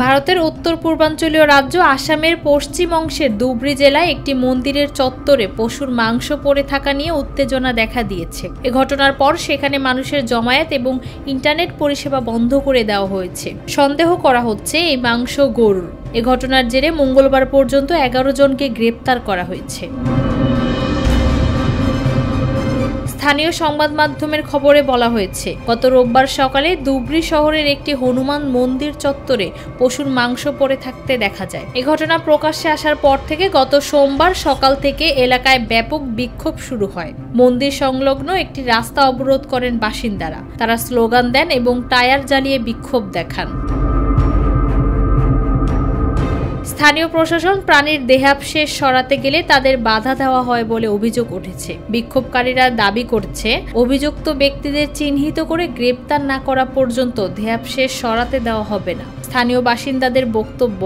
ভারতের উত্তর পূর্বাঞ্চলীয় রাজ্য আসামের পশ্চিম অংশের ধুবড়ী জেলায় একটি মন্দিরের চত্বরে পশুর মাংস পড়ে থাকা নিয়ে উত্তেজনা দেখা দিয়েছে। এ ঘটনার পর সেখানে মানুষের জমায়েত এবং ইন্টারনেট পরিষেবা বন্ধ করে দেওয়া হয়েছে। সন্দেহ করা হচ্ছে এই মাংস গরুর। এ ঘটনার জেরে মঙ্গলবার পর্যন্ত 11 জনকে গ্রেপ্তার করা হয়েছে। স্থানীয় সংবাদ মাধ্যমের খবরে বলা হয়েছে, গত রোববার সকালে ধুবড়ী শহরের একটি হনুমান মন্দির চত্বরে পশুর মাংস পড়ে থাকতে দেখা যায়। এই ঘটনা প্রকাশ্যে আসার পর থেকে গত সোমবার সকাল থেকে এলাকায় ব্যাপক বিক্ষোভ শুরু হয়। মন্দির সংলগ্ন একটি রাস্তা অবরোধ করেন বাসিন্দারা। তারা স্লোগান দেন এবং টায়ার জ্বালিয়ে বিক্ষোভ দেখান। স্থানীয় প্রশাসন প্রাণীর দেহাবশেষ সরাতে গেলে তাদের বাধা দেওয়া হয় বলে অভিযোগ উঠেছে। বিক্ষোভকারীরা দাবি করছে, অভিযুক্ত ব্যক্তিদের চিহ্নিত করে গ্রেপ্তার না করা পর্যন্ত দেহাবশেষ সরাতে দেওয়া হবে না। স্থানীয় বাসিন্দাদের বক্তব্য,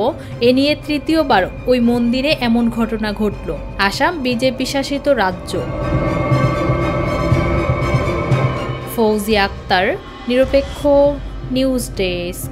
এ নিয়ে তৃতীয়বার ওই মন্দিরে এমন ঘটনা ঘটল। আসাম বিজেপি শাসিত রাজ্য। ফৌজিয়া আক্তার, নিরপেক্ষ নিউজ ডেস্ক।